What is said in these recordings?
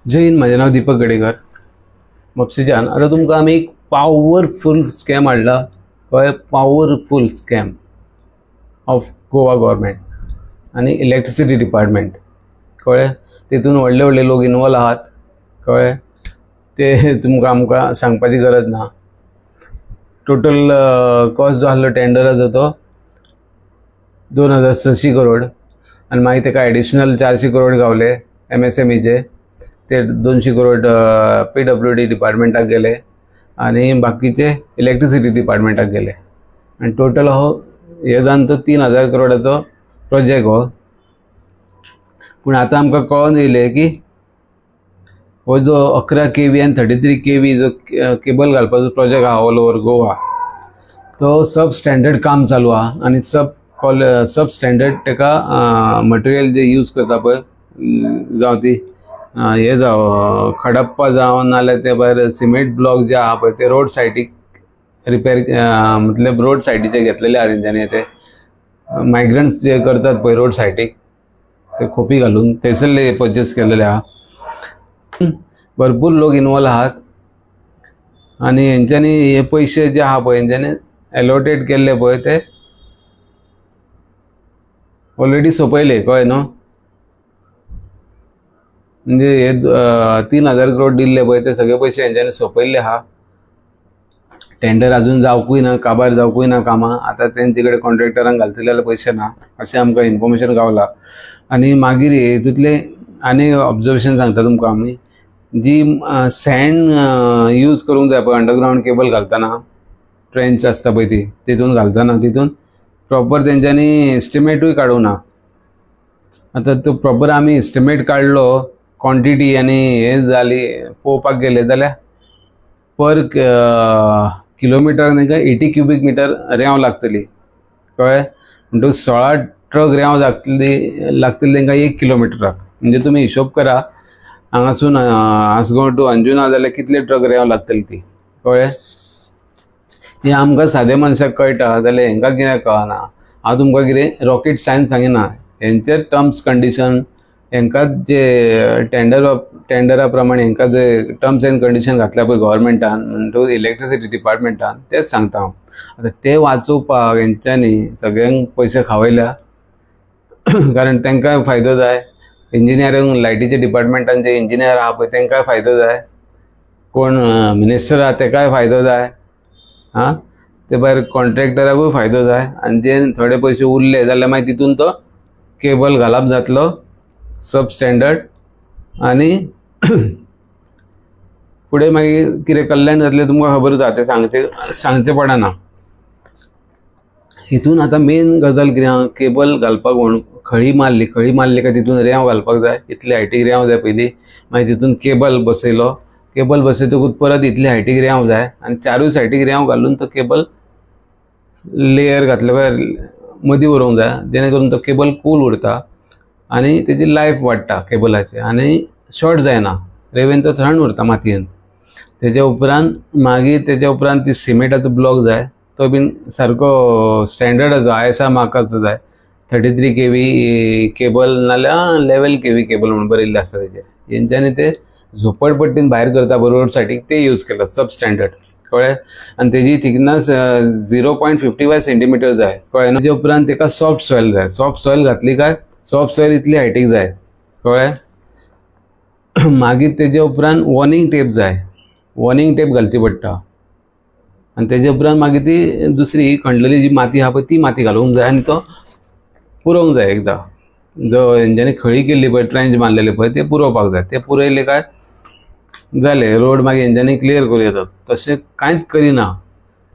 जय हिंद. माझे नाव दीपक गडेकर म्हापशेंच्यान. आता तुमकां आमी एक पॉवरफुल स्कॅम हाडला. कळ्ळें? Powerful scam of Goa government आनी इलेक्ट्रिसिटी डिपार्टमेंट. कळ्ळें? तेतून व्हडले व्हडले लोक इनवॉल्व आहात. कळ्ळें? ते तुमकां आमकां सांगपाची गरज ना. टोटल कॉस्ट जो आसलो टेंडराचो तो 2600 करोड आनी मागीर तेका एडिशनल 400 करोड गावले MSMEचे. ते 200 करोड PWD डिपार्टमेंटाक गेले आनी बाकीचे इलेक्ट्रिसिटी डिपार्टमेंटाक गेले. आनी टोटल हे जावन तो 3000 करोडाचो प्रोजेक्ट हो. पूण आतां आमकां कळोन येयलें की हो जो 11 kV आनी 33 kV जो केबल घालपाचो प्रोजेक्ट आहा ऑल ओवर गोवा, तो सब स्टँडर्ड काम चालू आहा आनी सब स्टँडर्ड तेका मटेरियल जे यूज करता पळय, जावं ती हे जावं खडप्पा जावं नाल्यार ते भायर सिमेंट ब्लॉक जे आहा पळय ते रोड सायडीक रिपेर मतलब रोड सायडीचे घेतलेले आहा तेंच्यांनी. ते मायग्रंट्स जे करतात पळय रोड सायडीक ते खोपी घालून थंयसरले परचेस केलेले आहा. भरपूर लोक इनवॉल्व आहात आनी हेंच्यांनी हे पयशे जे आहा पळय हेंच्यांनी एलोटेड केल्ले पळय ते ऑलरेडी सोंपयले. कळ्ळें न्हू? म्हणजे हे 3000 करोड दिल्ले पळय ते सगळे पयशे हेंच्यांनी सोंपयल्ले आहा. टेंडर अजून जावकूय ना, काबार जावकूय ना कामां. आतां तेंचे कडेन कॉन्ट्रॅक्टरांक घालतले पयशे ना अशें आमकां इन्फॉर्मेशन गावला. आनी मागीर हेतूंतले आनी ऑब्जर्वेशन सांगता तुमकां आमी. जी सँड यूज करूंक जाय पळय अंडरग्रावंड केबल घालतना, ट्रेंच आसता पळय ती, तितून घालतना तितून प्रॉपर तेंच्यांनी एस्टिमेटूय काडूंक ना. आतां तो प्रॉपर आमी एस्टिमेट काडलो क्वॉन्टिटी आनी हे जाली पळोवपाक गेले जाल्यार पर किलोमिटराक तांकां 80 क्युबिक मिटर रेंव लागतली. कळ्ळें? म्हणटकूच 16 ट्रक रेंव लागतली तांकां 1 किलोमिटराक. म्हणजे तुमी हिशोब करा हांगासून आसगांव टू अंजुना जाल्यार कितले ट्रक रेंव लागतली ती. कळ्ळें? हें आमकां सादे मनशाक कळटा जाल्यार हेंकां कित्याक कळना. हांव तुमकां कितें रॉकेट सायन्स सांगिना. हेंचे टर्म्स कंडिशन हेंकां जे टेंडरा प्रमाणे हेंकां जे टर्म्स एंड कंडिशन घातल्या पळय गव्हर्मेंटान म्हणटकूच इलेक्ट्रिसिटी डिपार्टमेंटान, तेच सांगता हांव. आतां ते वाचोवपाक हेंच्यांनी सगळ्यांक पयशे खावयल्या. कारण तांकांय फायदो जाय. इंजिनियरींग लायटीचे डिपार्टमेंटान जे इंजिनियर आहा पळय तांकांय फायदो जाय. कोण मिनिस्टर आहा ताकाय फायदो जाय. ते भायर कॉन्ट्रॅक्टराकूय फायदो जाय. आनी जे थोडे पयशे उरले जाल्यार मागीर तितून तो केबल घालप जातलो सब स्टँडर्ड आनी फुडें मागीर कितें कल्याण जातलें तुमकां खबरूच आहा. ते सांगचें पडना. हितून आतां मेन गजाल कितें आहा, केबल घालपाक म्हणून खळी मारली काय तितून रेंव घालपाक जाय. इतले हायटीक रेंव जाय पयलीं. मागीर तितून केबल बसयलो. केबल बसयतकूच परत इतले हायटीक रेंव जाय आनी चारूय सायडीक रेंव घालून तो केबल लेयर घातले भायर मदीं व्हरूंक जाय, जेणे करून तो केबल कूल उरता आनी तेजी लायफ वाडटा केबलाची आनी शॉर्ट जायना. रेंवेन तो थंड उरता मातयेन. तेज्या उपरांत ती सिमेंटाचो ब्लॉक जाय. तो बीन सारको स्टँडर्डाचो ISI मार्काचो जाय. 33 kV केबल नाल्यार 11 kV केबल म्हणून बरयल्लें आसता तेजेर. हेंच्यांनी ते झोपडपट्टीन भायर करता पळय रोड सायडीक ते यूज केला सब स्टँडर्ड. कळ्ळें? आनी तेजी थिकनस 0.55 सेंटीमीटर जाय. कळ्ळें? तेजे उपरांत तेका सॉफ्ट सॉयल जाय. सॉफ्ट सॉयल घातली काय सॉफ्ट सॉयल इतली हायटीक जाय. कळ्ळें? मागीर तेजे उपरांत वॉर्निंग टेप जाय. वॉर्निंग टेप घालची पडटा. आनी तेजे उपरांत मागीर ती दुसरी खणलेली जी माती आहा पळय ती माती घालूंक जाय आनी तो पुरोवंक जाय. एकदां जो हेंच्यांनी खळी केल्ली पळय ट्रेंच मारलेले पळय ते पुरोवपाक जाय. ते पुरयले काय जाले रोड मागीर हेंच्यांनी क्लियर करूं येतात. तशें कांयच करिना.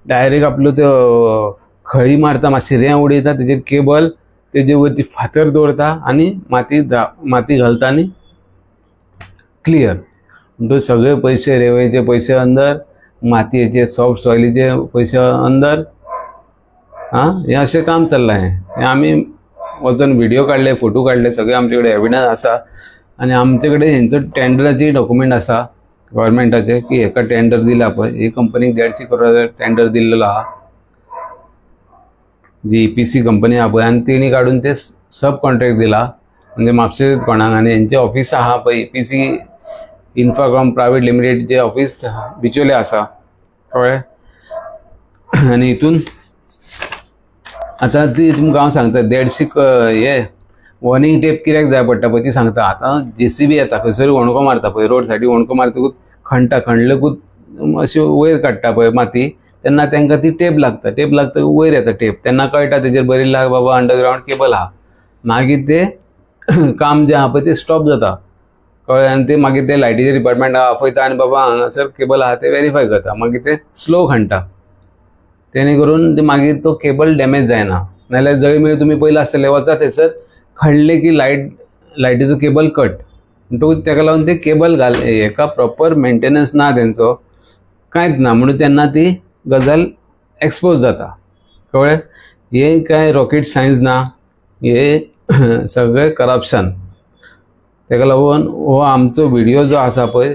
डायरेक्ट आपलो त्यो खळी मारता, मातशी रेंव उडयता, तेजेर केबल, तेजे वरती फातर दवरता आनी माती घालता आनी क्लियर. म्हणटकूच सगळे पयशे रेंवेचे पयशे अंदर, मातयेचे सॉफ्ट सॉयलीचे पयशे अंदर. हें अशें काम चल्लां. हें आमी वचून व्हिडिओ काडले, फोटो काडले, सगळे आमचे कडेन एविडन्स आसा आनी आमचे कडेन हेंचो टेंडराची डॉक्युमेंट आसा गव्हर्मेंटाचे की हेका टेंडर दिला पळय. ही कंपनीक 150 करोड टेंडर दिल्लो आहा, जी EPC कंपनी आहा पळय, आनी तेणी काडून ते सब कॉन्ट्रॅक्ट दिला म्हणजे म्हापशें कोणाक. आनी हेंचे ऑफिस आहा पळय EPC इन्फाकॉम प्रायवेट लिमिटेड जे ऑफिस बिचोले आसा कळ्ळें. आनी हितून आतां ती तुमकां हांव सांगता 150 हे वॉर्निंग टेप कित्याक जाय पडटा पळय ती सांगता. आतां JCB येता खंयसर वणको मारता पळय रोड सायडीक वणको मारतकूच खणलेकूच अशी वयर काडटा पळय माती तेन्ना तांकां ती टेप लागता वयर येता टेप तेन्ना कळटा तेजेर बरयल्ला बाबा अंडरग्रावंड केबल आहा. मागीर ते काम जे आहा पळय ते स्टॉप जाता कळ्ळें. आनी ते मागीर ते लायटीचे डिपार्टमेंट आपयता आनी बाबा हांगासर केबल आहा ते व्हेरीफाय करता. मागीर ते स्लो खणटा तेणे करून ते मागीर तो केबल डॅमेज जायना. नाजाल्यार जळी मेळी तुमी पयलीं आसतले वचा थंयसर खणले की लायटीचो केबल कट म्हणटकूच ताका लागून ते केबल हेका प्रॉपर मेंटेनन्स ना तेंचो कांयच ना म्हणून तेन्ना ती गजाल एक्सपोज जाता कळ्ळें. हे काय रॉकेट सायन्स ना, हे सगळें करप्शन. ताका लागून हो आमचो व्हिडिओ जो आसा पळय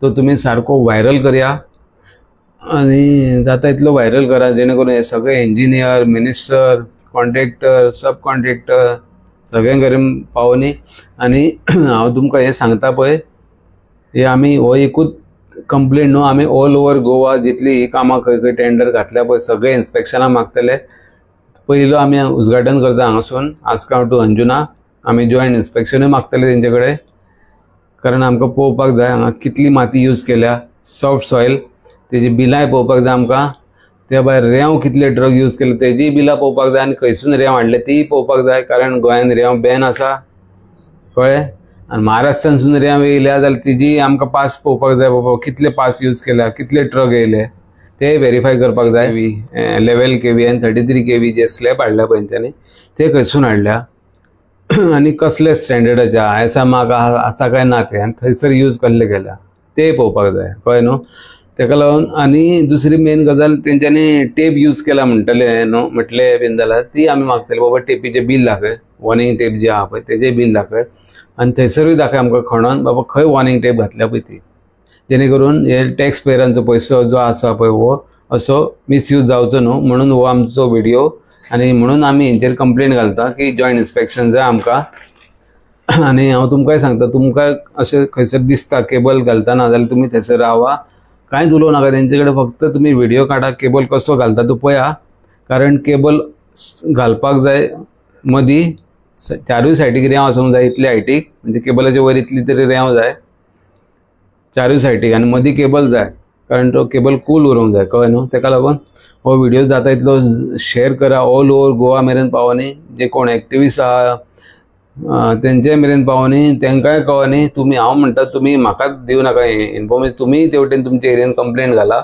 तो तुमी सारको व्हायरल करया आनी जाता तितलो व्हायरल करा जेणे करून हे सगळे इंजिनियर, मिनिस्टर, कॉन्ट्रॅक्टर, सब कॉन्ट्रॅक्टर सगळ्यां कडेन पावनी. आनी हांव तुमकां हें सांगता पळय हे आमी हो एकूच कंप्लेंट न्हू, आमी ऑल ओवर गोवा जितली ही कामां खंय खंय टेंडर घातल्या पळय सगळे इन्स्पेक्शनां मागतले. पयलो आमी उजघाटन करता हांगासून आसगांव टू अंजुना. आमी जॉयंट इन्स्पेक्शनूय मागतले तेंचे कडेन कारण आमकां पळोवपाक जाय हांगा कितली माती यूज केल्या, सॉफ्ट सॉयल तेजी बिलाय पळोवपाक जाय आमकां. त्या भायर रेंव कितले ट्रक यूज केले तेजी बिलां पळोवपाक जाय आनी खंयसून रेंव हाडले तीय पळोवपाक जाय कारण गोंयांत रेंव बॅन आसा कळ्ळें. आनी महाराष्ट्रानसून रेंव येयल्या जाल्यार तेजी आमकां पास पळोवपाक जाय बाबा कितले पास यूज केल्या, कितले ट्रक येयले ते व्हेरीफाय करपाक जाय. 11 kV आनी 33 kV जे स्लॅब हाडल्या पळय तेंच्यांनी ते खंयसून हाडल्या आनी कसले स्टँडर्डाचे आहा, एसामाक आसा काय ना ते आनी थंयसर यूज कसले केल्या ते पळोवपाक जाय कळ्ळें न्हू. ताका लागून आनी दुसरी मेन गजाल तेंच्यांनी टेप यूज केला म्हणटले न्हू म्हटले बीन जाल्यार ती आमी मागतले बाबा टेपीचे बील दाखय, वॉर्निंग टेप जे आहा पळय तेजें बील दाखय आनी थंयसरूय दाखय आमकां खणोन बाबा खंय वॉर्निंग टेप घातल्या पळय ती जेणे करून हे टॅक्स पेयरांचो पयसो जो आसा पळय हो असो मिसयूज जावचो न्हू म्हणून हो आमचो व्हिडिओ. आनी म्हणून आमी हेंचेर कंप्लेंट घालता की जॉयंट इन्स्पेक्शन जाय आमकां. आनी हांव तुमकांय सांगता तुमकां अशें खंयसर दिसता केबल घालतना जाल्यार तुमी थंयसर रावा, कांयच उलोवं नाका तेंचे कडेन, फक्त तुमी व्हिडिओ काडा केबल कसो घालता तो पळया कारण केबल घालपाक जाय मदीं चारूय सायडीक रेंव आसूंक जाय इतले हायटीक म्हणजे केबलाचे वयर इतली तरी रेंव जाय चारूय सायडीक आनी मदीं केबल जाय कारण तो केबल कूल उरूंक जाय कळ्ळें न्हू. ताका लागून हो व्हिडिओ जाता इतलो शेअर करा ऑल ओवर गोवा मेरेन पावनी, जे कोण एक्टिविस्ट आहा तेंचे मेरेन पावनी तांकांय कळनी. तुमी हांव म्हणटा तुमी म्हाकाच दिवं नाका इन्फॉर्मेशन, तुमी ते वटेन तुमच्या एरियेन कंप्लेंट घाला,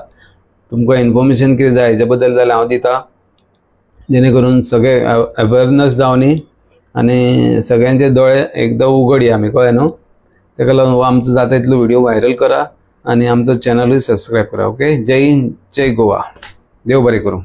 तुमकां इन्फॉर्मेशन कितें जाय हेजे बद्दल जाल्यार हांव दिता जेणे करून सगळे अवेरनेस जावनी आनी सगळ्यांचे दोळे एकदां उगडया आमी कळ्ळें न्हू. ताका लागून हो आमचो जाता तितलो व्हिडिओ व्हायरल करा आनी आमचो चॅनलूय सबस्क्रायब करा. ओके. जय हिंद, जय गोवा. देव बरें करूं.